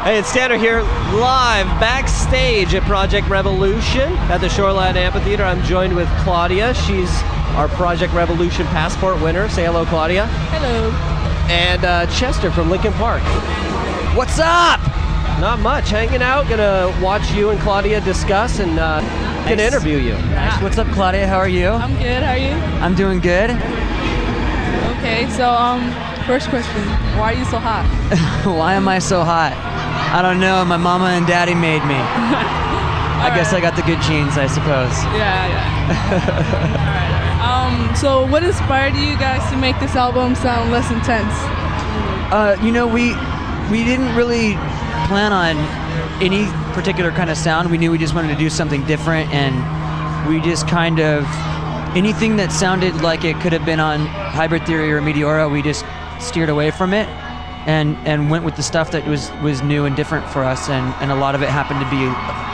Hey, it's Tanner here, live backstage at Projekt Revolution at the Shoreline Amphitheater. I'm joined with Claudia. She's our Projekt Revolution passport winner. Say hello, Claudia. Hello. And Chester from Lincoln Park. What's up? Not much. Hanging out. Gonna watch you and Claudia discuss and gonna interview you. Nice. What's up, Claudia? How are you? I'm good. How are you? I'm doing good. Okay, so first question. Why are you so hot? Why am I so hot? I don't know. My mama and daddy made me. I guess I got the good genes, I suppose. Yeah. All right. So what inspired you guys to make this album sound less intense? You know, we didn't really plan on any particular kind of sound. We knew we just wanted to do something different, and we just kind of, anything that sounded like it could have been on Hybrid Theory or Meteora, we just steered away from it and went with the stuff that was new and different for us, and a lot of it happened to be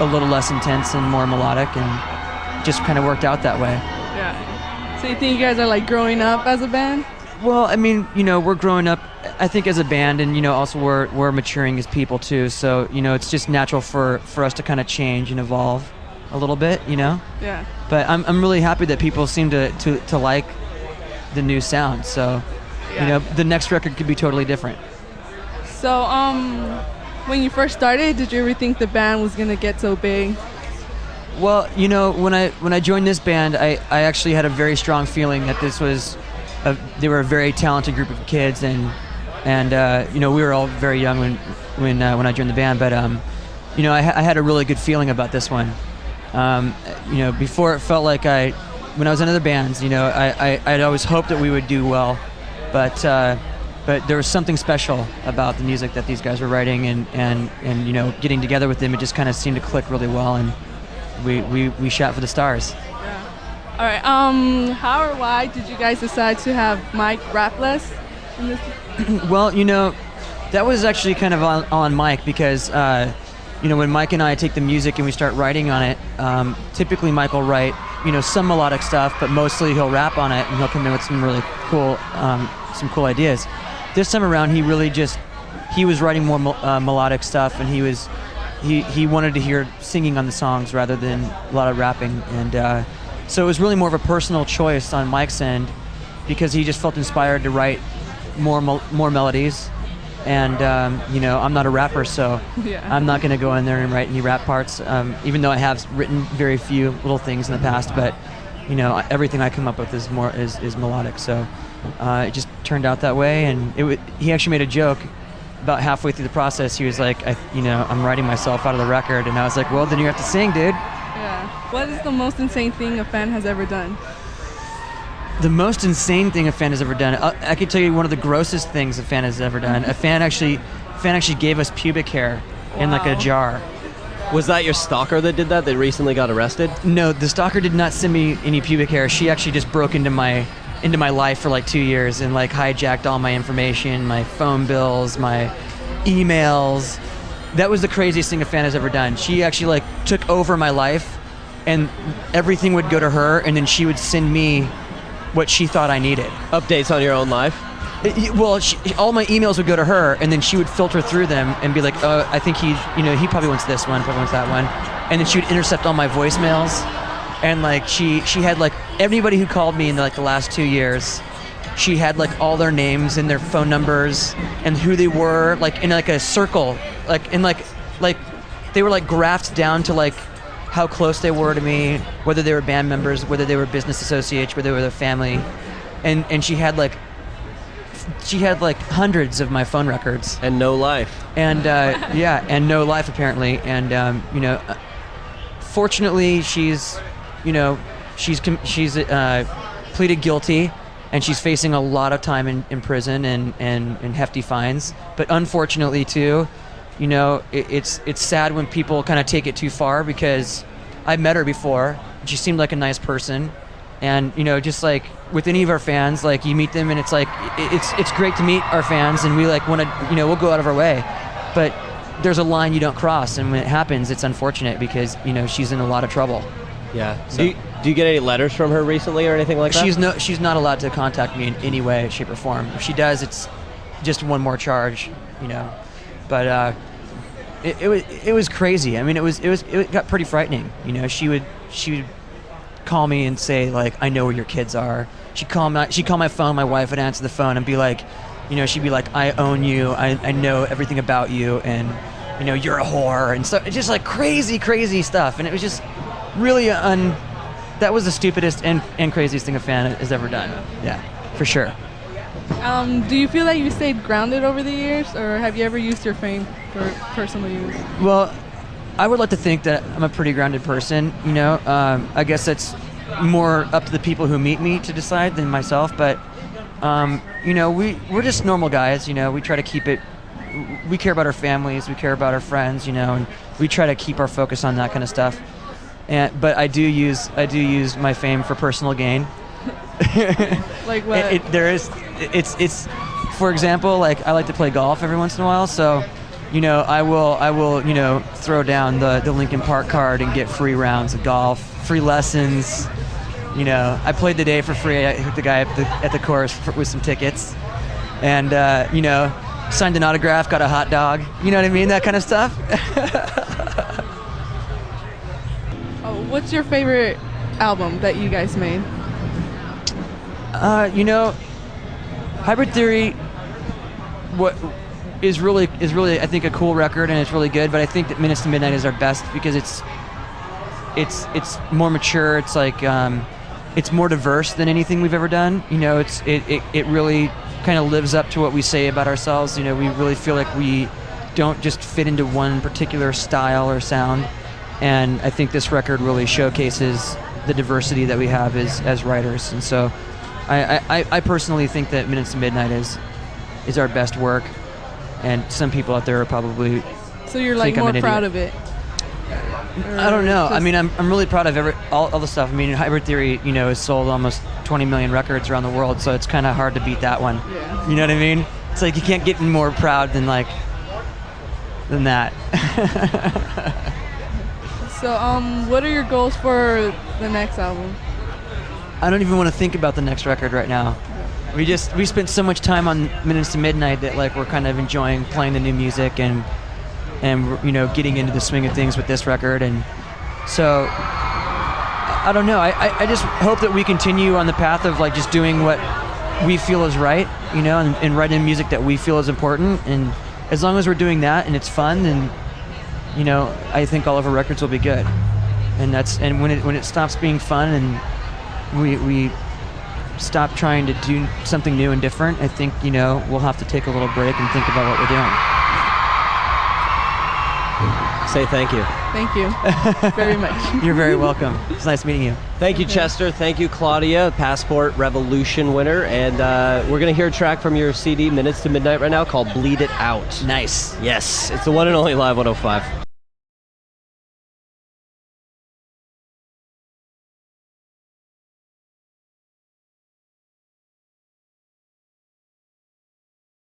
a little less intense and more melodic, and just kind of worked out that way. Yeah. So you think you guys are like growing up as a band? Well, I mean, you know, we're growing up, I think, as a band, and, you know, also we're maturing as people too, so, you know, it's just natural for us to kind of change and evolve a little bit, you know? Yeah. But I'm really happy that people seem to like the new sound, so, Yeah. you know, the next record could be totally different. So when you first started, did you ever think the band was gonna get so big? Well, you know, when I joined this band, I actually had a very strong feeling that this was they were a very talented group of kids, and you know, we were all very young when I joined the band, but you know, I had a really good feeling about this one. You know, before it felt like when I was in other bands, you know, I'd always hoped that we would do well, but there was something special about the music that these guys were writing, and you know, getting together with them, it just kind of seemed to click really well, and we shot for the stars. All right. How or why did you guys decide to have Mike rap less in this? Well, you know, that was actually kind of on Mike, because you know, when Mike and I take the music and we start writing on it, typically Mike will write, you know, some melodic stuff, but mostly he'll rap on it, and he'll come in with some really cool ideas. This time around, he was writing more melodic stuff, and he wanted to hear singing on the songs rather than a lot of rapping, and so it was really more of a personal choice on Mike's end, because he just felt inspired to write more melodies, and you know, I'm not a rapper, so Yeah. I'm not going to go in there and write any rap parts, even though I have written very few little things in the past, but you know, everything I come up with is melodic, so it just turned out that way. And he actually made a joke about halfway through the process. He was like, you know, I'm writing myself out of the record, and I was like, well, then you have to sing, dude. Yeah. What is the most insane thing a fan has ever done? The most insane thing a fan has ever done. I can tell you one of the grossest things a fan has ever done. A fan actually gave us pubic hair in like a jar. Was that your stalker that did that? That recently got arrested? No, the stalker did not send me any pubic hair. She actually just broke into my life for like 2 years and like hijacked all my information, my phone bills, my emails. That was the craziest thing a fan has ever done. She actually like took over my life, and everything would go to her, and then she would send me what she thought I needed. Updates on your own life? Well, all my emails would go to her, and then she would filter through them and be like, oh, I think he probably wants this one, probably wants that one. And then she would intercept all my voicemails, and like she had like everybody who called me in like the last 2 years, she had like all their names and their phone numbers and who they were, like in like a circle, like in like they were like graphed down to like how close they were to me, whether they were band members, whether they were business associates, whether they were their family, and she had like hundreds of my phone records. And no life. And yeah, and no life apparently. And you know, fortunately, she's pleaded guilty, and she's facing a lot of time in prison and hefty fines. But unfortunately, too, you know, it's sad when people kind of take it too far, because I met her before. And she seemed like a nice person, and you know, just like with any of our fans, like you meet them and it's like it's great to meet our fans, and we like want to, you know, we'll go out of our way, but there's a line you don't cross, and when it happens, it's unfortunate, because you know, she's in a lot of trouble. Yeah. So, do you get any letters from her recently or anything like that? She's not allowed to contact me in any way, shape, or form. If she does, it's just one more charge, you know. But it was crazy. I mean, it got pretty frightening. You know, she would call me and say like, I know where your kids are. She'd call my phone. My wife would answer the phone and be like, you know, she'd be like, I own you. I know everything about you, and you know, you're a whore, and stuff. It's just like crazy stuff, and it was just really that was the stupidest and craziest thing a fan has ever done. Yeah, for sure. Do you feel that you stayed grounded over the years, or have you ever used your fame for personal use? Well, I would like to think that I'm a pretty grounded person, you know. I guess that's more up to the people who meet me to decide than myself, but you know, we're just normal guys, you know. We try to keep it, we care about our families, we care about our friends, you know, and we try to keep our focus on that kind of stuff. But I do use my fame for personal gain. Like what? It's for example, like I like to play golf every once in a while, so you know, I will you know, throw down the Lincoln Park card and get free rounds of golf, free lessons. You know, I played the day for free. I hooked the guy at the course with some tickets, and you know, signed an autograph, got a hot dog. You know what I mean? That kind of stuff. Oh, what's your favorite album that you guys made? You know, Hybrid Theory, what is really I think a cool record, and it's really good. But I think that Minutes to Midnight is our best because it's more mature. It's like it's more diverse than anything we've ever done. You know, it really kind of lives up to what we say about ourselves. You know, we really feel like we don't just fit into one particular style or sound. And I think this record really showcases the diversity that we have as writers. And so I personally think that Minutes to Midnight is our best work, and some people out there are probably So you're like more proud of it? I don't know. I mean, I'm really proud of all the stuff. I mean, Hybrid Theory, you know, has sold almost 20 million records around the world, so it's kind of hard to beat that one. Yeah. You know what I mean? It's like you can't get more proud than that. So, what are your goals for the next album? I don't even want to think about the next record right now. We spent so much time on Minutes to Midnight that like we're kind of enjoying playing the new music and you know, getting into the swing of things with this record. And so I don't know. I just hope that we continue on the path of like just doing what we feel is right, you know, and writing music that we feel is important. And as long as we're doing that and it's fun, then you know, I think all of our records will be good. And when it stops being fun and we stop trying to do something new and different, I think, you know, we'll have to take a little break and think about what we're doing. Say thank you. Thank you very much. You're very welcome. It's nice meeting you. Thank you, Chester. Thank you, Claudia, Passport Revolution winner. And we're going to hear a track from your CD, Minutes to Midnight, right now called Bleed It Out. Nice. Yes, it's the one and only Live 105.